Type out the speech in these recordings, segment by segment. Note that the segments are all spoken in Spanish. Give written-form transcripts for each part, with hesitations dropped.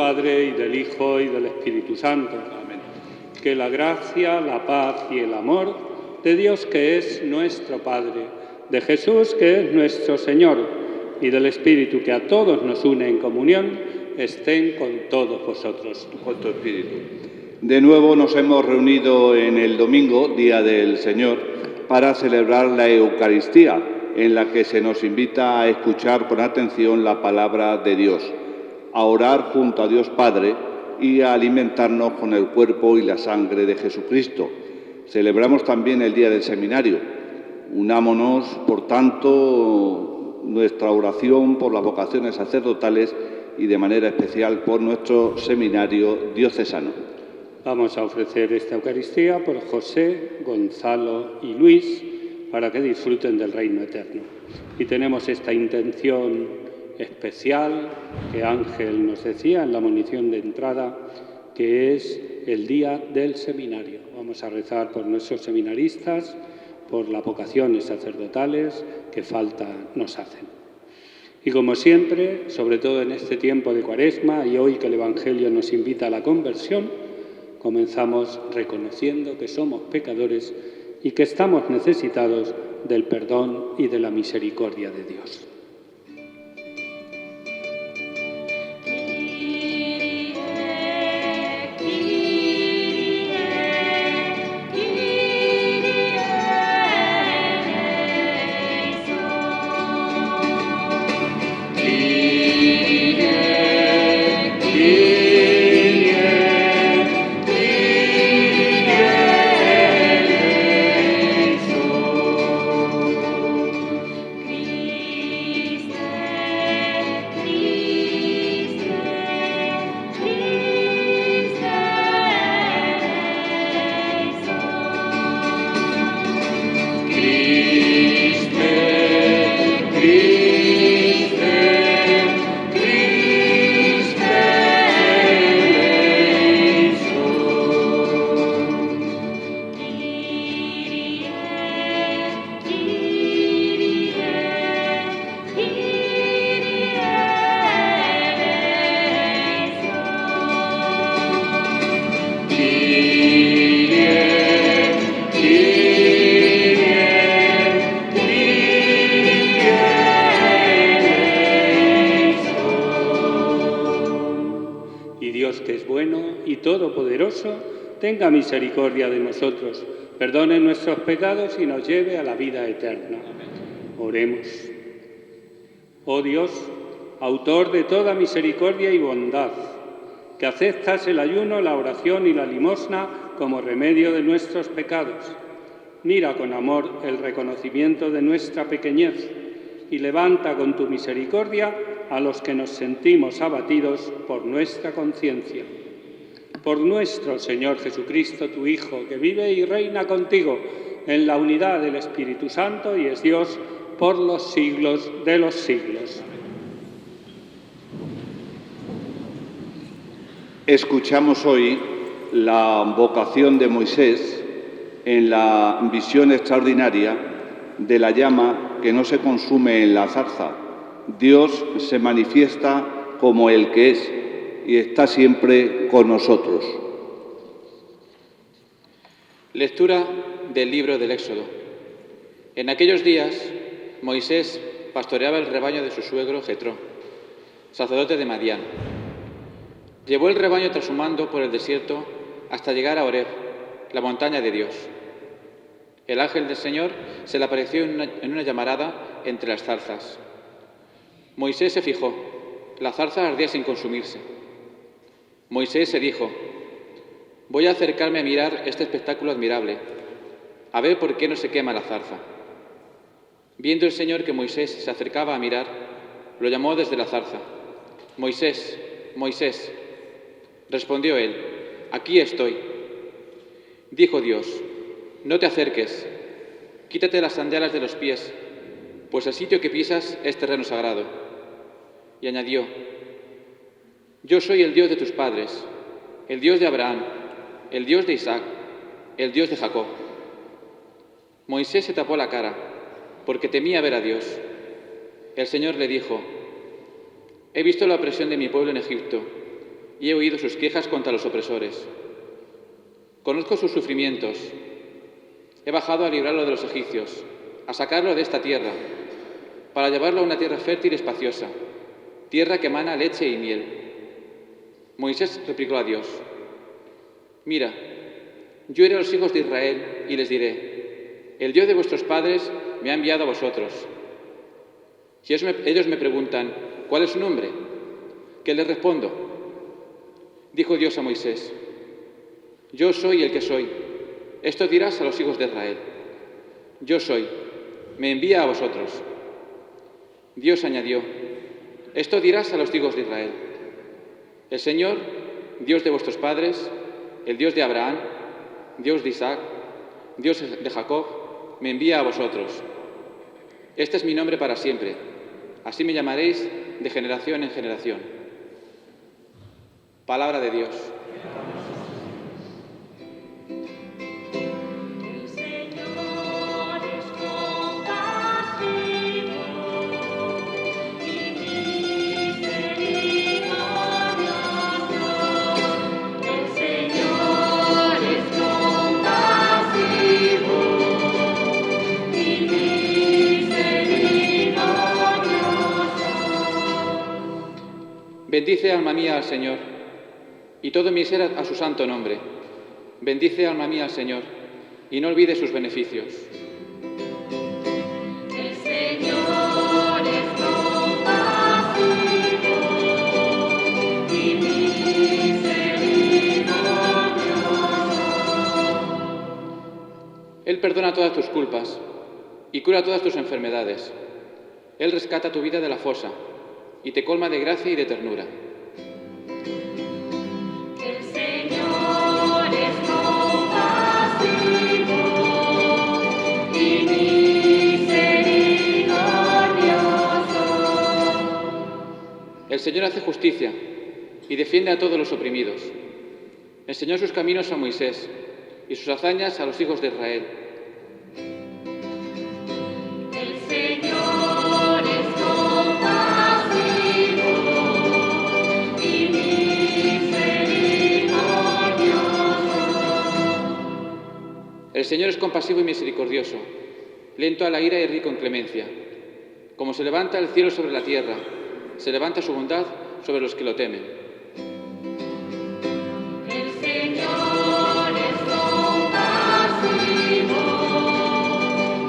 Padre, y del Hijo, y del Espíritu Santo. Amén. Que la gracia, la paz y el amor de Dios, que es nuestro Padre, de Jesús, que es nuestro Señor, y del Espíritu, que a todos nos une en comunión, estén con todos vosotros. Con tu espíritu. De nuevo nos hemos reunido en el domingo, Día del Señor, para celebrar la Eucaristía, en la que se nos invita a escuchar con atención la palabra de Dios, a orar junto a Dios Padre y a alimentarnos con el cuerpo y la sangre de Jesucristo. Celebramos también el Día del Seminario. Unámonos, por tanto, nuestra oración por las vocaciones sacerdotales y de manera especial por nuestro seminario diocesano. Vamos a ofrecer esta Eucaristía por José, Gonzalo y Luis, para que disfruten del reino eterno. Y tenemos esta intención especial que Ángel nos decía en la monición de entrada, que es el día del seminario. Vamos a rezar por nuestros seminaristas, por las vocaciones sacerdotales que falta nos hacen. Y como siempre, sobre todo en este tiempo de Cuaresma y hoy que el Evangelio nos invita a la conversión, comenzamos reconociendo que somos pecadores y que estamos necesitados del perdón y de la misericordia de Dios. Todopoderoso, tenga misericordia de nosotros, perdone nuestros pecados y nos lleve a la vida eterna. Oremos. Oh Dios, autor de toda misericordia y bondad, que aceptas el ayuno, la oración y la limosna como remedio de nuestros pecados, mira con amor el reconocimiento de nuestra pequeñez y levanta con tu misericordia a los que nos sentimos abatidos por nuestra conciencia. Por nuestro Señor Jesucristo, tu Hijo, que vive y reina contigo en la unidad del Espíritu Santo y es Dios por los siglos de los siglos. Escuchamos hoy la vocación de Moisés en la visión extraordinaria de la llama que no se consume en la zarza. Dios se manifiesta como el que es y está siempre con nosotros. Lectura del libro del Éxodo. En aquellos días, Moisés pastoreaba el rebaño de su suegro Jetro, sacerdote de Madián. Llevó el rebaño tras su mando por el desierto hasta llegar a Horeb, la montaña de Dios. El ángel del Señor se le apareció en una llamarada entre las zarzas. Moisés se fijó, la zarza ardía sin consumirse. Moisés se dijo: voy a acercarme a mirar este espectáculo admirable, a ver por qué no se quema la zarza. Viendo el Señor que Moisés se acercaba a mirar, lo llamó desde la zarza: Moisés, Moisés. Respondió él: aquí estoy. Dijo Dios: no te acerques, quítate las sandalias de los pies, pues el sitio que pisas es terreno sagrado. Y añadió: yo soy el Dios de tus padres, el Dios de Abraham, el Dios de Isaac, el Dios de Jacob. Moisés se tapó la cara, porque temía ver a Dios. El Señor le dijo: he visto la opresión de mi pueblo en Egipto, y he oído sus quejas contra los opresores. Conozco sus sufrimientos. He bajado a librarlo de los egipcios, a sacarlo de esta tierra, para llevarlo a una tierra fértil y espaciosa, tierra que emana leche y miel. Moisés replicó a Dios: Mira, yo iré a los hijos de Israel y les diré: el Dios de vuestros padres me ha enviado a vosotros. Si ellos me preguntan: ¿cuál es su nombre?, ¿qué les respondo? Dijo Dios a Moisés: Yo soy el que soy. Esto dirás a los hijos de Israel: Yo soy, me envía a vosotros. Dios añadió: Esto dirás a los hijos de Israel: El Señor, Dios de vuestros padres, el Dios de Abraham, Dios de Isaac, Dios de Jacob, me envía a vosotros. Este es mi nombre para siempre. Así me llamaréis de generación en generación. Palabra de Dios. Bendice, alma mía, al Señor, y todo mi ser a su santo nombre. Bendice, alma mía, al Señor, y no olvides sus beneficios. El Señor es compasivo y misericordioso. Él perdona todas tus culpas y cura todas tus enfermedades. Él rescata tu vida de la fosa y te colma de gracia y de ternura. El Señor es compasivo y misericordioso. El Señor hace justicia y defiende a todos los oprimidos. Enseñó sus caminos a Moisés y sus hazañas a los hijos de Israel. El Señor es compasivo y misericordioso. El Señor es compasivo y misericordioso, lento a la ira y rico en clemencia. Como se levanta el cielo sobre la tierra, se levanta su bondad sobre los que lo temen. El Señor es compasivo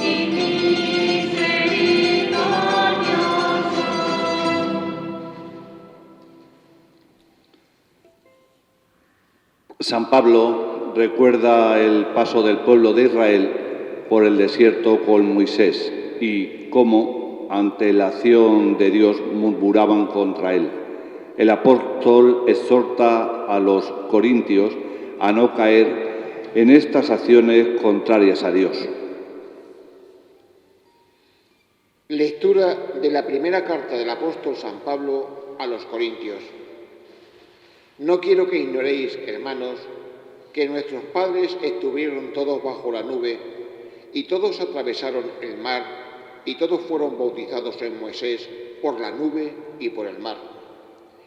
y misericordioso. San Pablo recuerda el paso del pueblo de Israel por el desierto con Moisés y cómo, ante la acción de Dios, murmuraban contra él. El apóstol exhorta a los corintios a no caer en estas acciones contrarias a Dios. Lectura de la primera carta del apóstol San Pablo a los Corintios. No quiero que ignoréis, hermanos, que nuestros padres estuvieron todos bajo la nube y todos atravesaron el mar y todos fueron bautizados en Moisés por la nube y por el mar.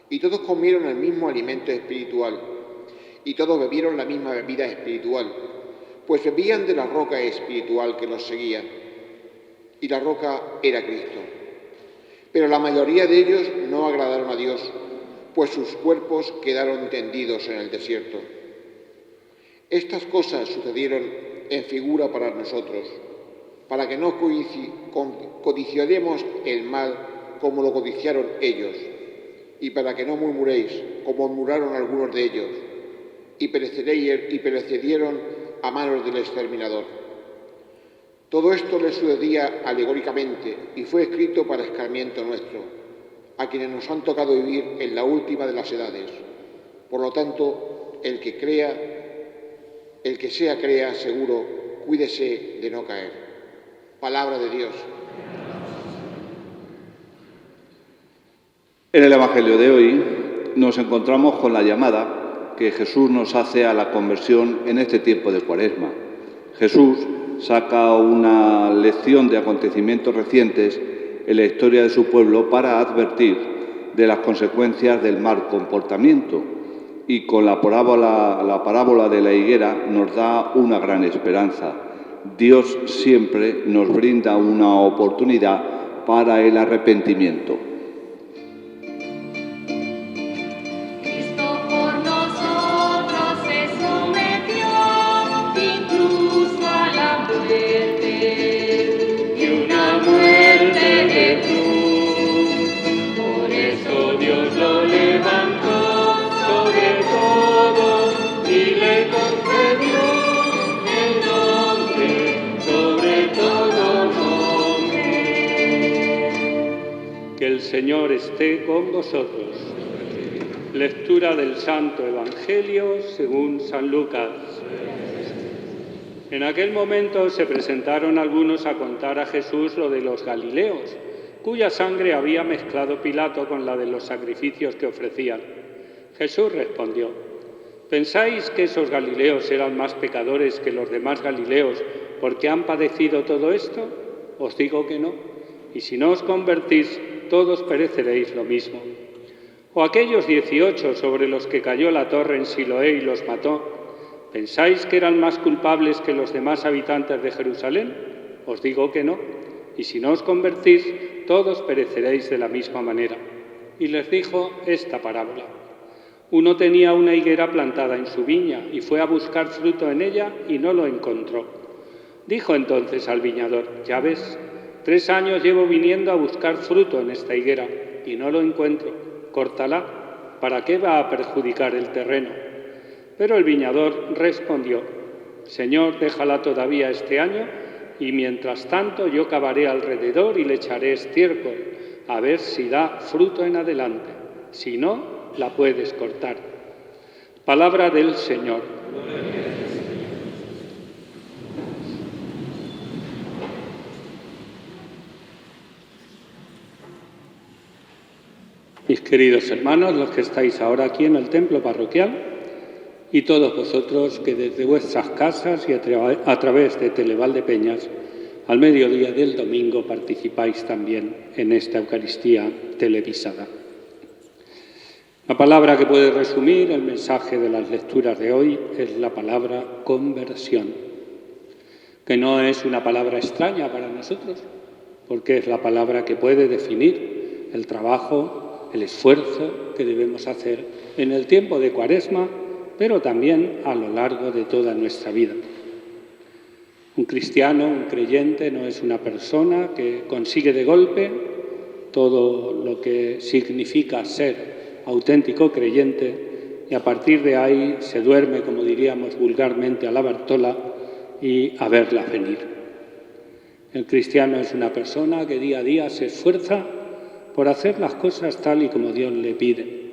Y todos comieron el mismo alimento espiritual y todos bebieron la misma bebida espiritual, pues bebían de la roca espiritual que los seguía. Y la roca era Cristo. Pero la mayoría de ellos no agradaron a Dios, pues sus cuerpos quedaron tendidos en el desierto. Estas cosas sucedieron en figura para nosotros, para que no codiciaremos el mal como lo codiciaron ellos, y para que no murmuréis como murmuraron algunos de ellos, y perecieron a manos del exterminador. Todo esto les sucedía alegóricamente y fue escrito para escarmiento nuestro, a quienes nos han tocado vivir en la última de las edades. Por lo tanto, el que sea crea seguro, cuídese de no caer. Palabra de Dios. En el Evangelio de hoy nos encontramos con la llamada que Jesús nos hace a la conversión en este tiempo de Cuaresma. Jesús saca una lección de acontecimientos recientes en la historia de su pueblo para advertir de las consecuencias del mal comportamiento y con la parábola de la higuera nos da una gran esperanza. Dios siempre nos brinda una oportunidad para el arrepentimiento. Cristo por nosotros se sometió incluso a la muerte, y una muerte de cruz. Por eso Dios lo levantó sobre todo y le concedió el nombre sobre todo nombre. Que el Señor esté con vosotros. Lectura del Santo Evangelio según San Lucas. En aquel momento se presentaron algunos a contar a Jesús lo de los galileos, cuya sangre había mezclado Pilato con la de los sacrificios que ofrecían. Jesús respondió: ¿pensáis que esos galileos eran más pecadores que los demás galileos porque han padecido todo esto? Os digo que no. Y si no os convertís, todos pereceréis lo mismo. O aquellos 18 sobre los que cayó la torre en Siloé y los mató, ¿pensáis que eran más culpables que los demás habitantes de Jerusalén? Os digo que no. Y si no os convertís, todos pereceréis de la misma manera. Y les dijo esta parábola. Uno tenía una higuera plantada en su viña y fue a buscar fruto en ella y no lo encontró. Dijo entonces al viñador: ya ves, 3 años llevo viniendo a buscar fruto en esta higuera y no lo encuentro. Córtala, ¿para qué va a perjudicar el terreno? Pero el viñador respondió: Señor, déjala todavía este año y mientras tanto yo cavaré alrededor y le echaré estiércol, a ver si da fruto en adelante. Si no, la puedes cortar. Palabra del Señor. Mis queridos hermanos, los que estáis ahora aquí en el templo parroquial, y todos vosotros que desde vuestras casas y a través de Televaldepeñas, al mediodía del domingo participáis también en esta Eucaristía televisada. La palabra que puede resumir el mensaje de las lecturas de hoy es la palabra conversión, que no es una palabra extraña para nosotros, porque es la palabra que puede definir el trabajo, el esfuerzo que debemos hacer en el tiempo de Cuaresma, pero también a lo largo de toda nuestra vida. Un cristiano, un creyente, no es una persona que consigue de golpe todo lo que significa ser auténtico creyente y a partir de ahí se duerme, como diríamos vulgarmente, a la Bartola y a verla venir. El cristiano es una persona que día a día se esfuerza por hacer las cosas tal y como Dios le pide.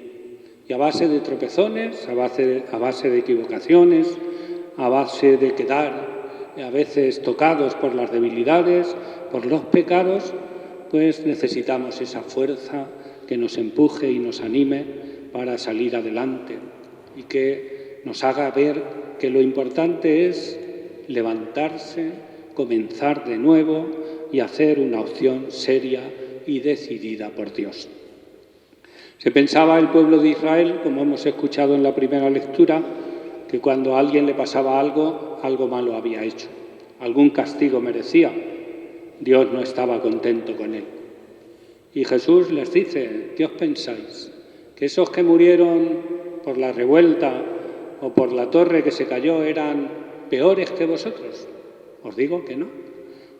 Y a base de tropezones, a base de equivocaciones, a base de quedar a veces tocados por las debilidades, por los pecados, pues necesitamos esa fuerza que nos empuje y nos anime para salir adelante y que nos haga ver que lo importante es levantarse, comenzar de nuevo y hacer una opción seria y decidida por Dios. Se pensaba el pueblo de Israel, como hemos escuchado en la primera lectura, que cuando a alguien le pasaba algo malo había hecho, algún castigo merecía, Dios no estaba contento con él. Y Jesús les dice: ¿qué os pensáis? ¿Que esos que murieron por la revuelta o por la torre que se cayó eran peores que vosotros? Os digo que no.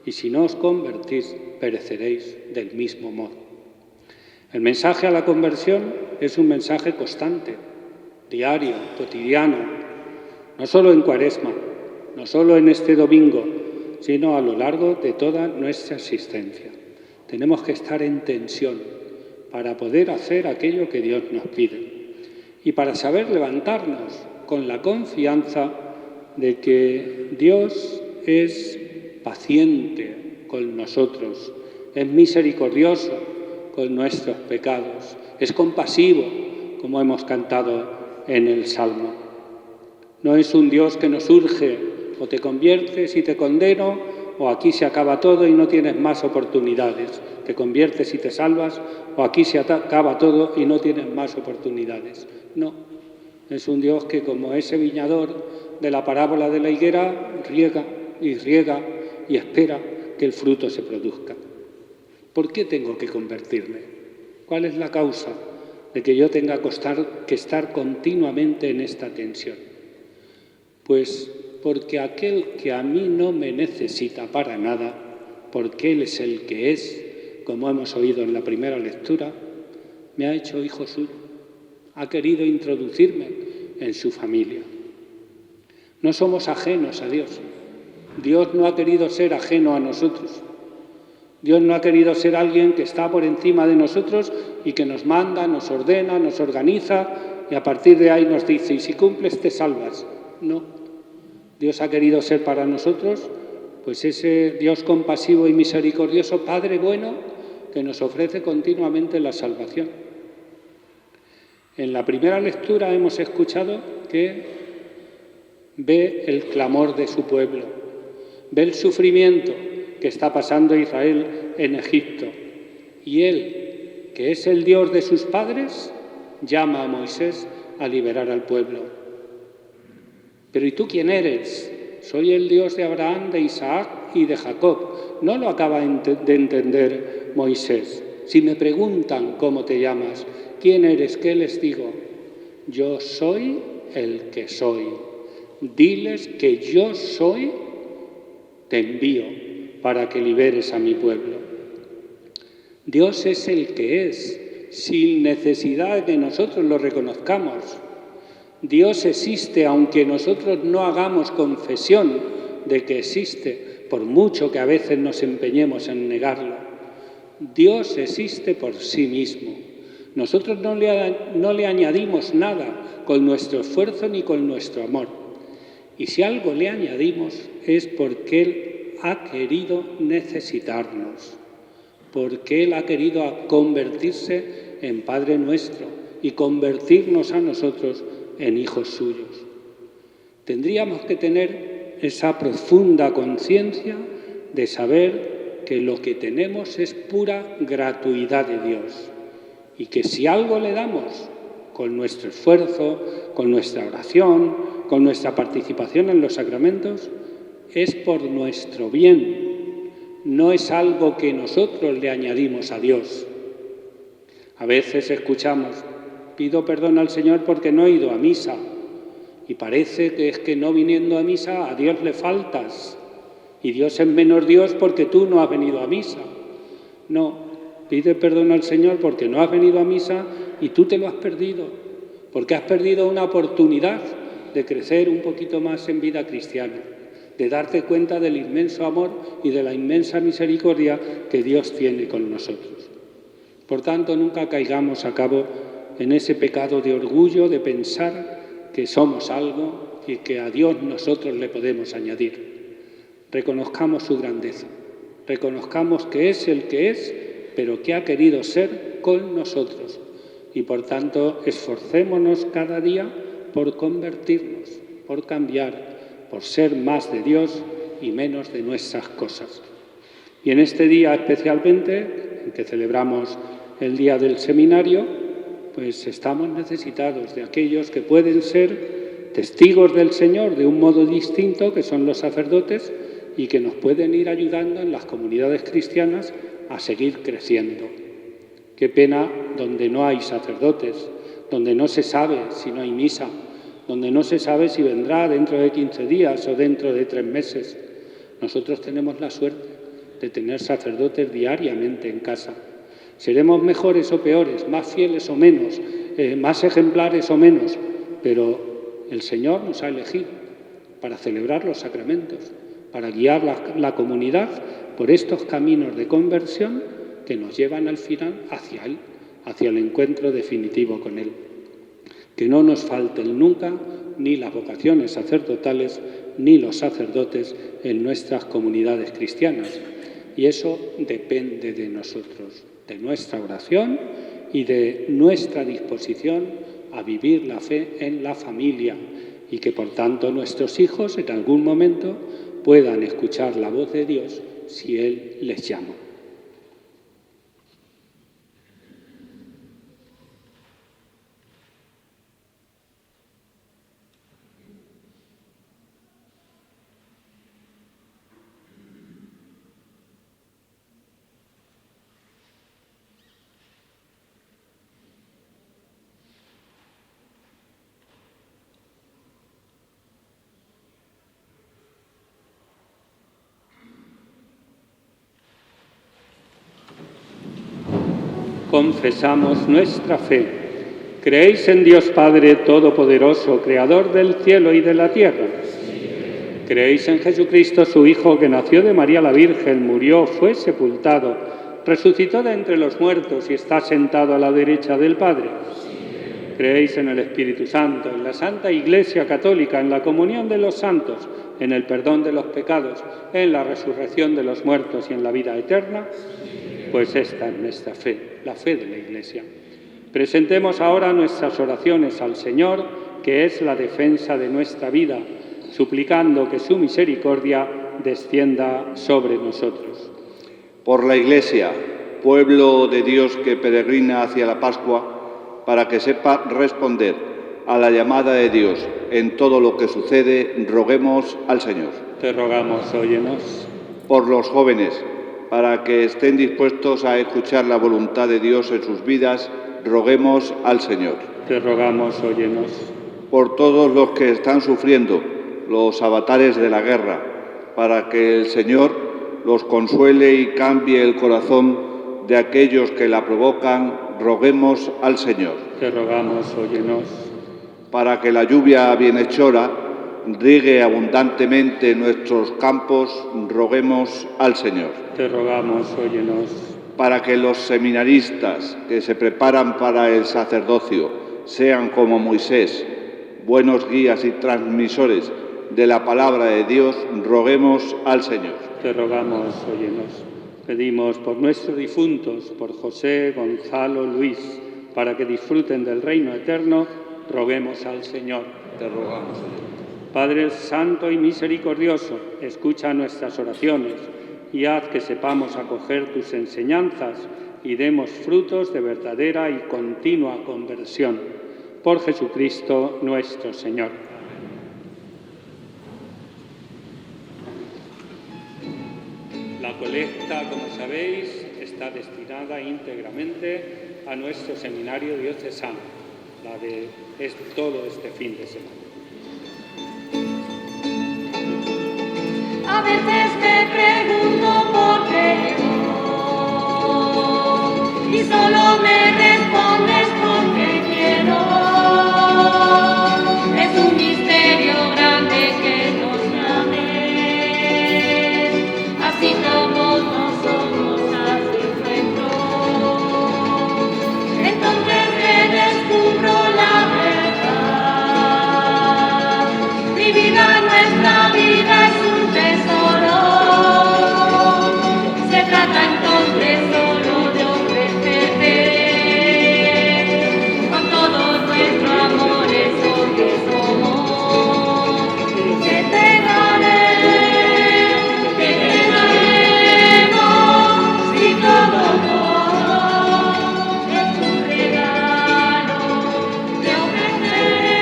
Y si no os convertís, pereceréis del mismo modo. El mensaje a la conversión es un mensaje constante, diario, cotidiano, no solo en Cuaresma, no solo en este domingo, sino a lo largo de toda nuestra existencia. Tenemos que estar en tensión para poder hacer aquello que Dios nos pide y para saber levantarnos con la confianza de que Dios es paciente con nosotros, es misericordioso con nuestros pecados, es compasivo, como hemos cantado en el Salmo. No es un Dios que nos urge: o te conviertes y te condeno, o aquí se acaba todo y no tienes más oportunidades. Te conviertes y te salvas, o aquí se acaba todo y no tienes más oportunidades. No, Es un Dios que, como ese viñador de la parábola de la higuera, riega y riega y espera que el fruto se produzca. ¿Por qué tengo que convertirme? ¿Cuál es la causa de que yo tenga que estar continuamente en esta tensión? Pues porque aquel que a mí no me necesita para nada, porque Él es el que es, como hemos oído en la primera lectura, me ha hecho hijo suyo, ha querido introducirme en su familia. No somos ajenos a Dios. Dios no ha querido ser ajeno a nosotros. Dios no ha querido ser alguien que está por encima de nosotros y que nos manda, nos ordena, nos organiza y a partir de ahí nos dice, y si cumples te salvas. No. Dios ha querido ser para nosotros pues ese Dios compasivo y misericordioso, Padre bueno, que nos ofrece continuamente la salvación. En la primera lectura hemos escuchado que ve el clamor de su pueblo, ve el sufrimiento que está pasando Israel en Egipto. Y Él, que es el Dios de sus padres, llama a Moisés a liberar al pueblo. Pero ¿y tú quién eres? Soy el Dios de Abraham, de Isaac y de Jacob. No lo acaba de entender Moisés. Si me preguntan cómo te llamas, quién eres, ¿qué les digo? Yo soy el que soy. Diles que yo soy, te envío para que liberes a mi pueblo. Dios es el que es, sin necesidad de que nosotros lo reconozcamos. Dios existe aunque nosotros no hagamos confesión de que existe, por mucho que a veces nos empeñemos en negarlo. Dios existe por sí mismo. Nosotros no le añadimos nada con nuestro esfuerzo ni con nuestro amor. Y si algo le añadimos es porque Él ha querido necesitarnos, porque Él ha querido convertirse en Padre nuestro y convertirnos a nosotros en hijos suyos. Tendríamos que tener esa profunda conciencia de saber que lo que tenemos es pura gratuidad de Dios y que si algo le damos con nuestro esfuerzo, con nuestra oración, con nuestra participación en los sacramentos, es por nuestro bien, no es algo que nosotros le añadimos a Dios. A veces escuchamos, pido perdón al Señor porque no he ido a misa, y parece que es que no viniendo a misa a Dios le faltas, y Dios es menos Dios porque tú no has venido a misa. No, pide perdón al Señor porque no has venido a misa y tú te lo has perdido, porque has perdido una oportunidad de crecer un poquito más en vida cristiana, de darte cuenta del inmenso amor y de la inmensa misericordia que Dios tiene con nosotros. Por tanto, nunca caigamos a cabo en ese pecado de orgullo, de pensar que somos algo y que a Dios nosotros le podemos añadir. Reconozcamos su grandeza, reconozcamos que es el que es, pero que ha querido ser con nosotros. Y por tanto, esforcémonos cada día por convertirnos, por cambiar, por ser más de Dios y menos de nuestras cosas. Y en este día especialmente, en que celebramos el día del seminario, pues estamos necesitados de aquellos que pueden ser testigos del Señor de un modo distinto, que son los sacerdotes, y que nos pueden ir ayudando en las comunidades cristianas a seguir creciendo. Qué pena donde no hay sacerdotes, donde no se sabe si no hay misa, donde no se sabe si vendrá dentro de 15 días o dentro de 3 meses. Nosotros tenemos la suerte de tener sacerdotes diariamente en casa. Seremos mejores o peores, más fieles o menos, más ejemplares o menos, pero el Señor nos ha elegido para celebrar los sacramentos, para guiar la comunidad por estos caminos de conversión que nos llevan al final hacia Él, hacia el encuentro definitivo con Él. Que no nos falten nunca ni las vocaciones sacerdotales ni los sacerdotes en nuestras comunidades cristianas. Y eso depende de nosotros, de nuestra oración y de nuestra disposición a vivir la fe en la familia y que por tanto nuestros hijos en algún momento puedan escuchar la voz de Dios si Él les llama. Confesamos nuestra fe. ¿Creéis en Dios Padre Todopoderoso, Creador del cielo y de la tierra? ¿Creéis en Jesucristo, su Hijo, que nació de María la Virgen, murió, fue sepultado, resucitó de entre los muertos y está sentado a la derecha del Padre? ¿Creéis en el Espíritu Santo, en la Santa Iglesia Católica, en la comunión de los santos, en el perdón de los pecados, en la resurrección de los muertos y en la vida eterna? Pues esta es nuestra fe, la fe de la Iglesia. Presentemos ahora nuestras oraciones al Señor, que es la defensa de nuestra vida, suplicando que su misericordia descienda sobre nosotros. Por la Iglesia, pueblo de Dios que peregrina hacia la Pascua, para que sepa responder a la llamada de Dios en todo lo que sucede, roguemos al Señor. Te rogamos, óyenos. Por los jóvenes, para que estén dispuestos a escuchar la voluntad de Dios en sus vidas, roguemos al Señor. Te rogamos, óyenos. Por todos los que están sufriendo los avatares de la guerra, para que el Señor los consuele y cambie el corazón de aquellos que la provocan, roguemos al Señor. Te rogamos, óyenos. Para que la lluvia bienhechora riegue abundantemente nuestros campos, roguemos al Señor. Te rogamos, óyenos. Para que los seminaristas que se preparan para el sacerdocio sean como Moisés, buenos guías y transmisores de la palabra de Dios, roguemos al Señor. Te rogamos, óyenos. Pedimos por nuestros difuntos, por José, Gonzalo, Luis, para que disfruten del reino eterno, roguemos al Señor. Te rogamos, Señor. Padre Santo y Misericordioso, escucha nuestras oraciones y haz que sepamos acoger tus enseñanzas y demos frutos de verdadera y continua conversión. Por Jesucristo nuestro Señor. La colecta, como sabéis, está destinada íntegramente a nuestro seminario diocesano, la de todo este fin de semana. A veces me pregunto por qué no, y solo me respondes porque quiero. Es un misterio grande que nos llames, así como nosotros hace dentro. Entonces redescubro la verdad. Mi vida, nuestra vida es un tesoro. Se trata entonces solo de ofrecerte con todo nuestro amor eso que somos. Que te daremos si todo es un regalo. Te ofrecemos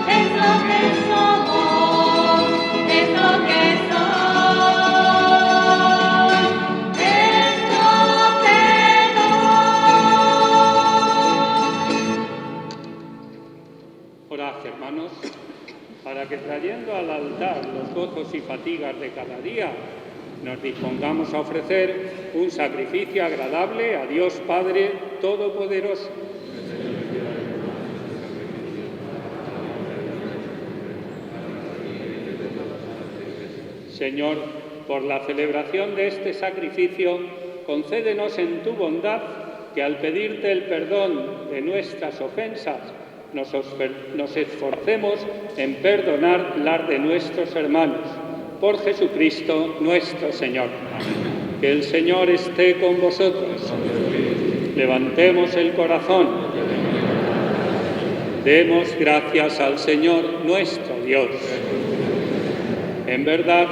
eso que somos, eso que soy, esto te doy. Orad, hermanos, para que trayendo al altar los gozos y fatigas de cada día, nos dispongamos a ofrecer un sacrificio agradable a Dios Padre Todopoderoso. Señor, por la celebración de este sacrificio, concédenos en tu bondad que al pedirte el perdón de nuestras ofensas, nos esforcemos en perdonar las de nuestros hermanos. Por Jesucristo nuestro Señor. Que el Señor esté con vosotros. Levantemos el corazón. Demos gracias al Señor nuestro Dios. En verdad,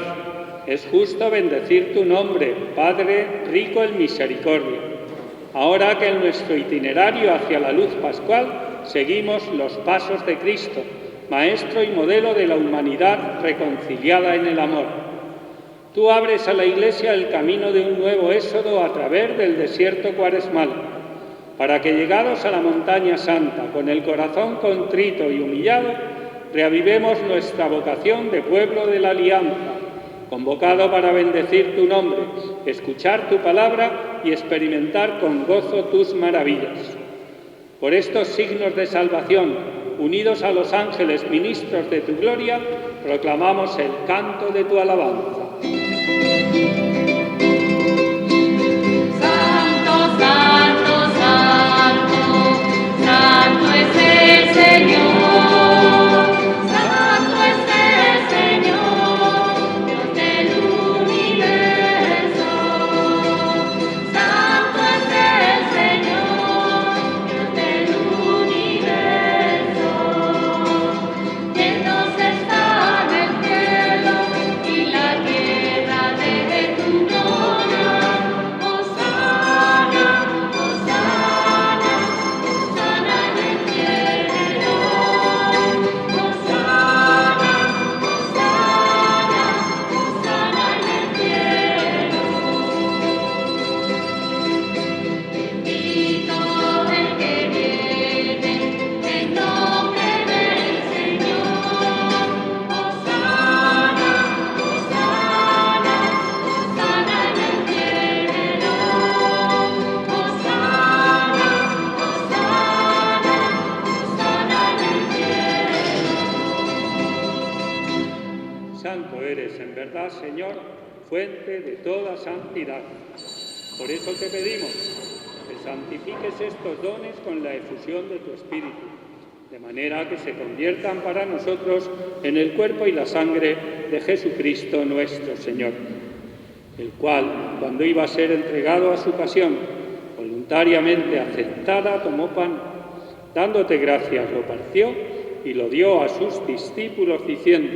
es justo bendecir tu nombre, Padre rico en misericordia. Ahora que en nuestro itinerario hacia la luz pascual seguimos los pasos de Cristo, Maestro y modelo de la humanidad reconciliada en el amor. Tú abres a la Iglesia el camino de un nuevo éxodo a través del desierto cuaresmal, para que llegados a la montaña santa, con el corazón contrito y humillado, reavivemos nuestra vocación de pueblo de la alianza convocado para bendecir tu nombre, escuchar tu palabra y experimentar con gozo tus maravillas. Por estos signos de salvación, unidos a los ángeles ministros de tu gloria, proclamamos el canto de tu alabanza. Santo, santo, santo, santo es el Señor. Santo es el Señor, Dios del universo. Santo es el Señor, Dios del universo. Llenos están el cielo y la tierra de tu gloria. Hosana, hosana, hosana en el cielo. Hosana, hosana, hosana en el cielo. Bendito el que viene en nombre del Señor. Hosana, hosana, hosana en el cielo. Hosana, hosana, hosana en el cielo. Santo eres en verdad, Señor, fuente de toda santidad. Por eso te pedimos que santifiques estos dones con la efusión de tu Espíritu, de manera que se conviertan para nosotros en el cuerpo y la sangre de Jesucristo nuestro Señor, el cual, cuando iba a ser entregado a su pasión, voluntariamente aceptada, tomó pan, dándote gracias, lo partió y lo dio a sus discípulos, diciendo: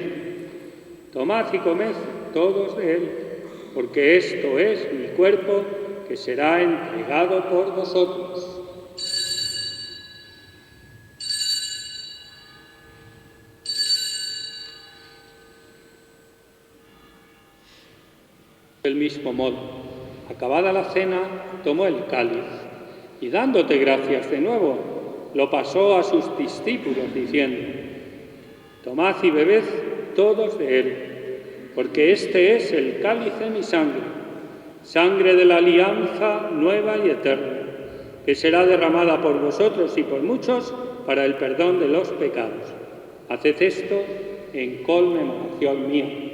Tomad y comed todos de él, porque esto es mi cuerpo que será entregado por vosotros. Del mismo modo, acabada la cena, tomó el cáliz y dándote gracias de nuevo, lo pasó a sus discípulos, diciendo: Tomad y bebed todos de él, porque este es el cáliz de mi sangre, sangre de la alianza nueva y eterna, que será derramada por vosotros y por muchos para el perdón de los pecados. Haced esto en conmemoración mía.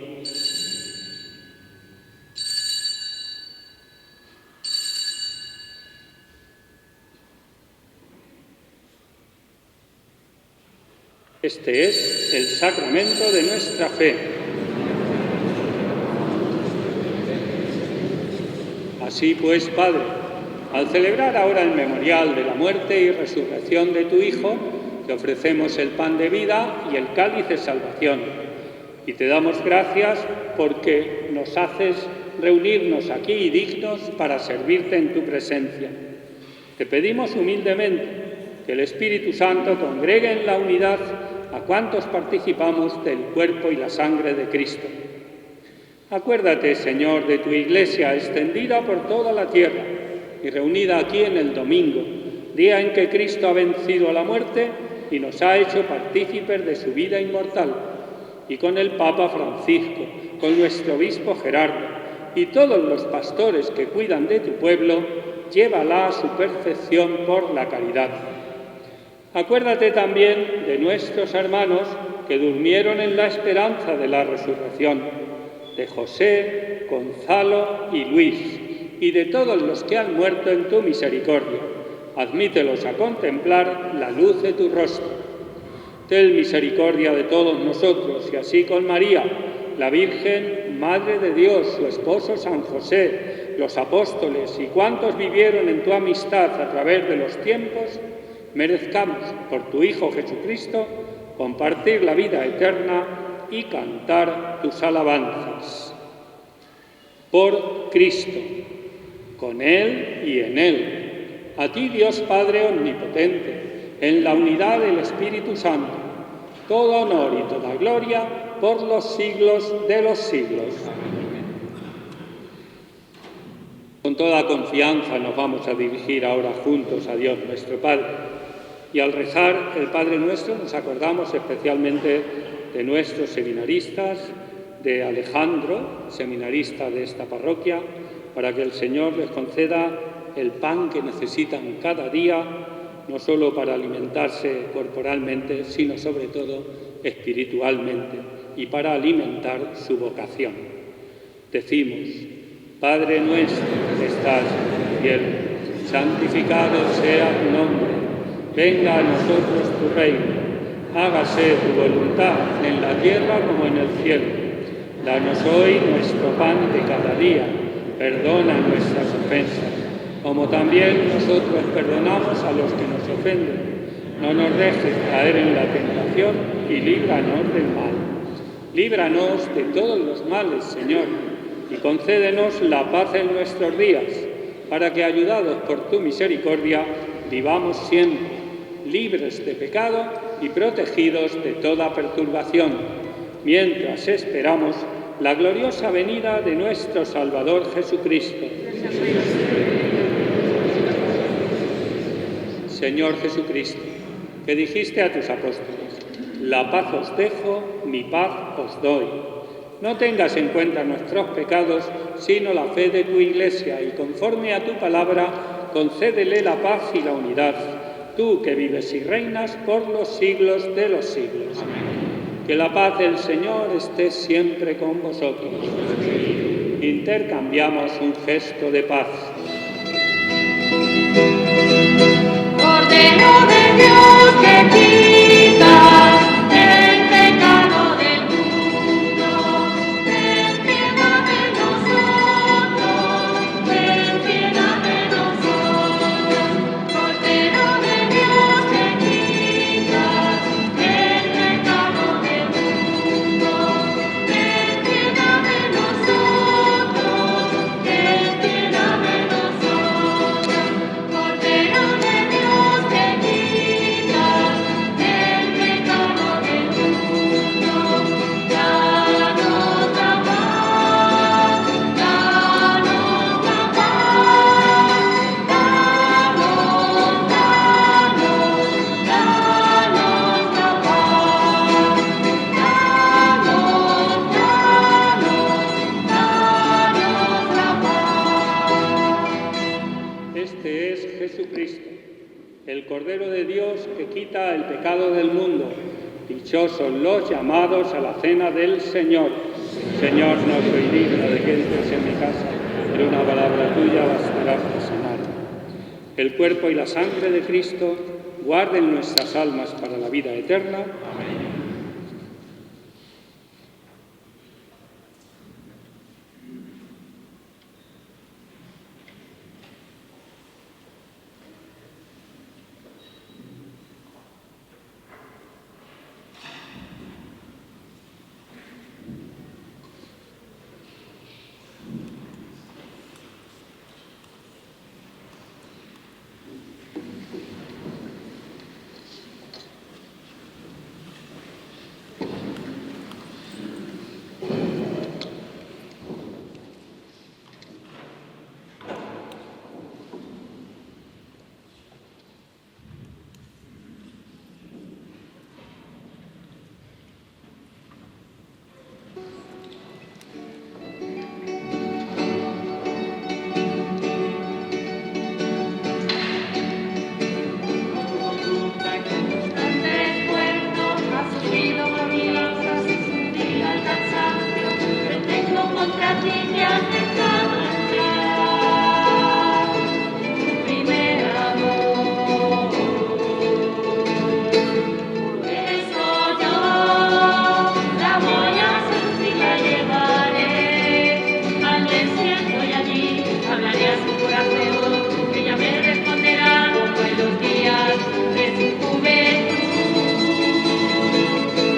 Este es el sacramento de nuestra fe. Así pues, Padre, al celebrar ahora el memorial de la muerte y resurrección de tu Hijo, te ofrecemos el pan de vida y el cáliz de salvación. Y te damos gracias porque nos haces reunirnos aquí dignos para servirte en tu presencia. Te pedimos humildemente que el Espíritu Santo congregue en la unidad a cuantos participamos del cuerpo y la sangre de Cristo. Acuérdate, Señor, de tu Iglesia extendida por toda la tierra y reunida aquí en el domingo, día en que Cristo ha vencido a la muerte y nos ha hecho partícipes de su vida inmortal, y con el Papa Francisco, con nuestro obispo Gerardo y todos los pastores que cuidan de tu pueblo, llévala a su perfección por la caridad. Acuérdate también de nuestros hermanos que durmieron en la esperanza de la resurrección, de José, Gonzalo y Luis, y de todos los que han muerto en tu misericordia. Admítelos a contemplar la luz de tu rostro. Ten misericordia de todos nosotros, y así con María, la Virgen, Madre de Dios, su esposo San José, los apóstoles y cuantos vivieron en tu amistad a través de los tiempos, merezcamos, por tu Hijo Jesucristo, compartir la vida eterna y cantar tus alabanzas. Por Cristo, con Él y en Él, a ti, Dios Padre Omnipotente, en la unidad del Espíritu Santo, todo honor y toda gloria por los siglos de los siglos. Con toda confianza nos vamos a dirigir ahora juntos a Dios nuestro Padre. Y al rezar el Padre Nuestro nos acordamos especialmente de nuestros seminaristas, de Alejandro, seminarista de esta parroquia, para que el Señor les conceda el pan que necesitan cada día, no solo para alimentarse corporalmente, sino sobre todo espiritualmente y para alimentar su vocación. Decimos: Padre nuestro que estás en el cielo, santificado sea tu nombre, venga a nosotros tu reino, hágase tu voluntad en la tierra como en el cielo. Danos hoy nuestro pan de cada día, perdona nuestras ofensas, como también nosotros perdonamos a los que nos ofenden. No nos dejes caer en la tentación y líbranos del mal. Líbranos de todos los males, Señor, y concédenos la paz en nuestros días, para que, ayudados por tu misericordia, vivamos siempre libres de pecado y protegidos de toda perturbación, mientras esperamos la gloriosa venida de nuestro Salvador Jesucristo. Señor Jesucristo, que dijiste a tus apóstoles: la paz os dejo, mi paz os doy. No tengas en cuenta nuestros pecados, sino la fe de tu Iglesia, y conforme a tu palabra, concédele la paz y la unidad, tú que vives y reinas por los siglos de los siglos. Amén. Que la paz del Señor esté siempre con vosotros. Intercambiamos un gesto de paz. Cordero de Dios que quitas el pecado del mundo, ten piedad de nosotros, ten piedad de nosotros. Cordero de Dios que quitas el pecado del mundo, ten piedad de nosotros, ten piedad de nosotros. Cordero de Dios que quitas el pecado del mundo, danos la paz, danos la paz, danos la paz, danos la paz. Este es Jesucristo, el Cordero de Dios que quita el pecado del mundo. Dichosos los llamados a la cena del Señor. Señor, no soy digno de que entres en mi casa, pero una palabra tuya bastará para sanarme. El cuerpo y la sangre de Cristo guarden nuestras almas para la vida eterna. Amén.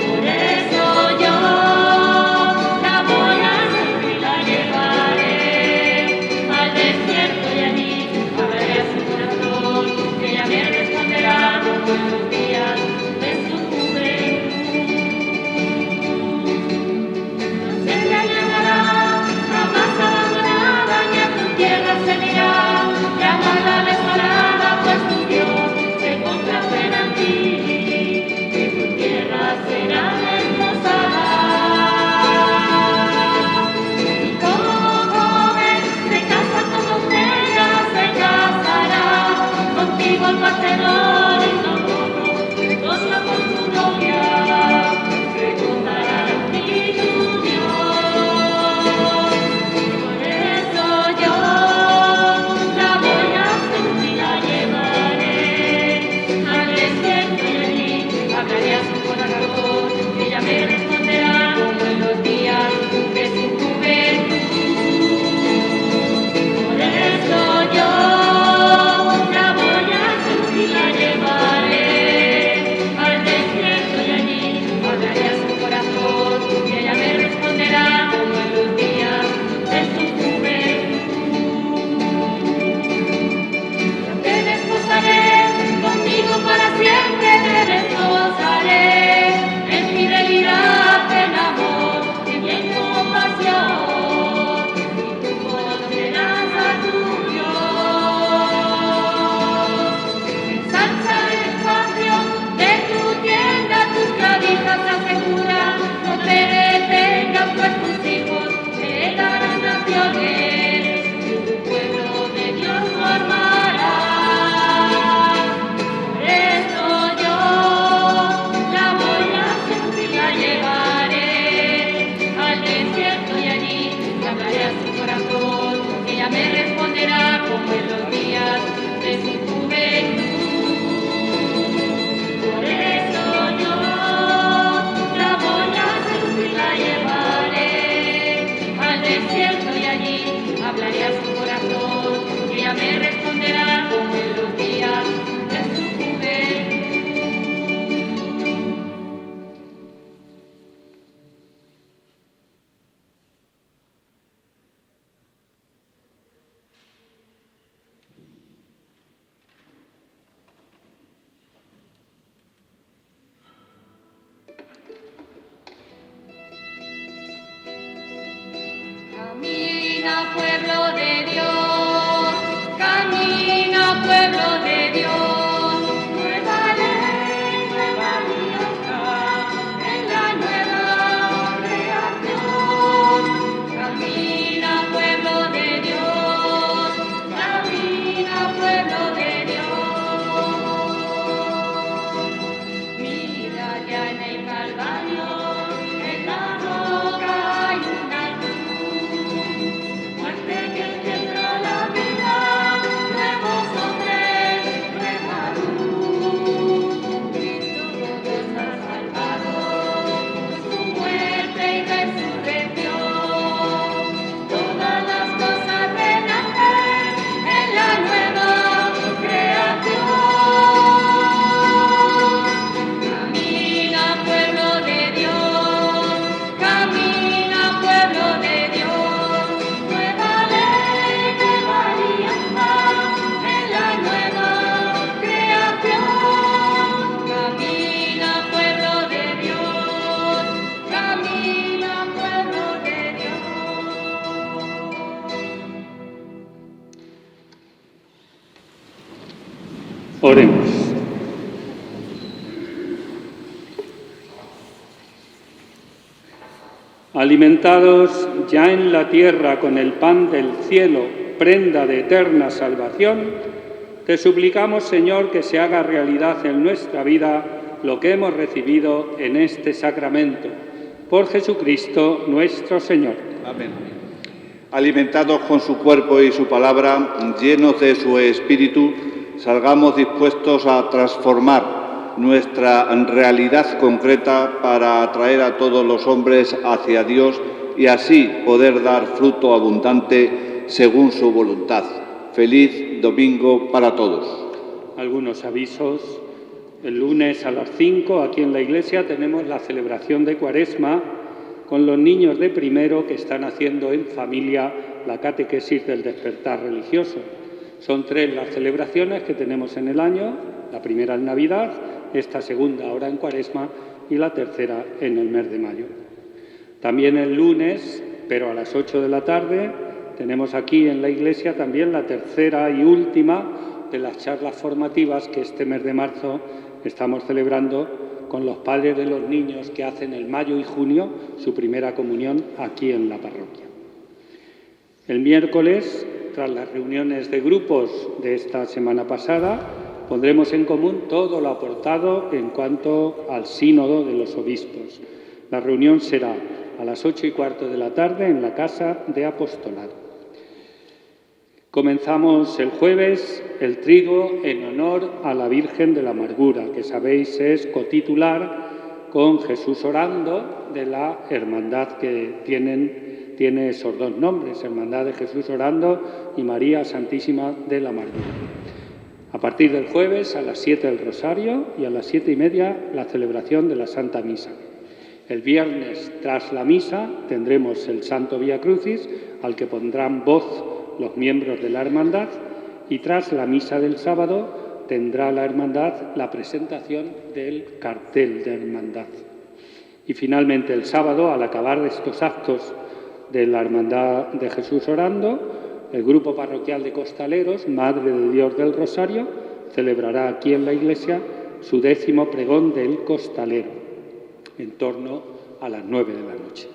Por eso yo la voy a servir, la llevaré. Camina, pueblo de Dios, camina, pueblo de Dios, nueva ley, nueva libertad, en la nueva creación. Camina, pueblo de Dios, camina, pueblo de Dios. Mira ya en el Calvario, en la roca hay una cruz, muerte que engendra la vida, nuevos hombres, nueva luz. Cristo nos ha salvado, por su muerte y resurrección. Todas las cosas renacen en la nueva creación. Camina, pueblo de Dios, camina, pueblo de Dios, nueva ley, nueva alianza, en la nueva creación. Camina, pueblo de Dios, camina, pueblo de Dios. Oremos. Alimentados ya en la tierra con el pan del cielo, prenda de eterna salvación, te suplicamos, Señor, que se haga realidad en nuestra vida lo que hemos recibido en este sacramento. Por Jesucristo nuestro Señor. Amén. Alimentados con su cuerpo y su palabra, llenos de su espíritu, salgamos dispuestos a transformar nuestra realidad concreta para atraer a todos los hombres hacia Dios y así poder dar fruto abundante según su voluntad. Feliz domingo para todos. Algunos avisos. El lunes a las 5 aquí en la iglesia tenemos la celebración de Cuaresma con los niños de primero que están haciendo en familia la catequesis del despertar religioso. Son 3 las celebraciones que tenemos en el año, la primera en Navidad, esta segunda ahora en Cuaresma y la tercera en el mes de mayo. También el lunes, pero a las 8 de la tarde, tenemos aquí en la iglesia también la tercera y última de las charlas formativas que este mes de marzo estamos celebrando con los padres de los niños que hacen el mayo y junio su primera comunión aquí en la parroquia. El miércoles, tras las reuniones de grupos de esta semana pasada, pondremos en común todo lo aportado en cuanto al sínodo de los obispos. La reunión será a las 8:15 de la tarde en la Casa de Apostolado. Comenzamos el jueves el triduo en honor a la Virgen de la Amargura, que sabéis es cotitular con Jesús Orando de la hermandad que tiene esos 2 nombres, Hermandad de Jesús Orando y María Santísima de la Amargura. A partir del jueves a las 7 el Rosario y a las 7:30 la celebración de la Santa Misa. El viernes, tras la misa, tendremos el Santo Vía Crucis, al que pondrán voz los miembros de la hermandad, y tras la misa del sábado tendrá la hermandad la presentación del cartel de hermandad. Y finalmente el sábado, al acabar estos actos de la Hermandad de Jesús Orando, el grupo parroquial de costaleros, Madre de Dios del Rosario, celebrará aquí en la iglesia su 10º pregón del costalero, en torno a las 9 de la noche.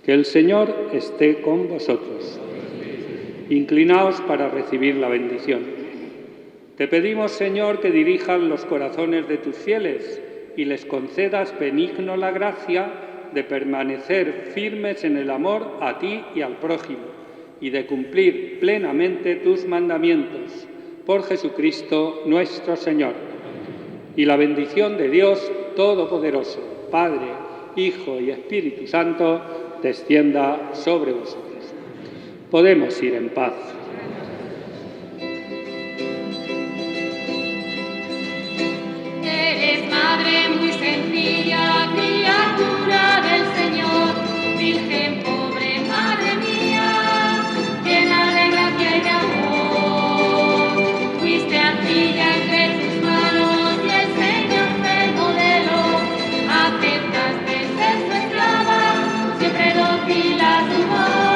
Que el Señor esté con vosotros. Inclinaos para recibir la bendición. Te pedimos, Señor, que dirijas los corazones de tus fieles y les concedas benigno la gracia de permanecer firmes en el amor a ti y al prójimo y de cumplir plenamente tus mandamientos. Por Jesucristo nuestro Señor. Y la bendición de Dios Todopoderoso, Padre, Hijo y Espíritu Santo, descienda sobre vosotros. Podemos ir en paz.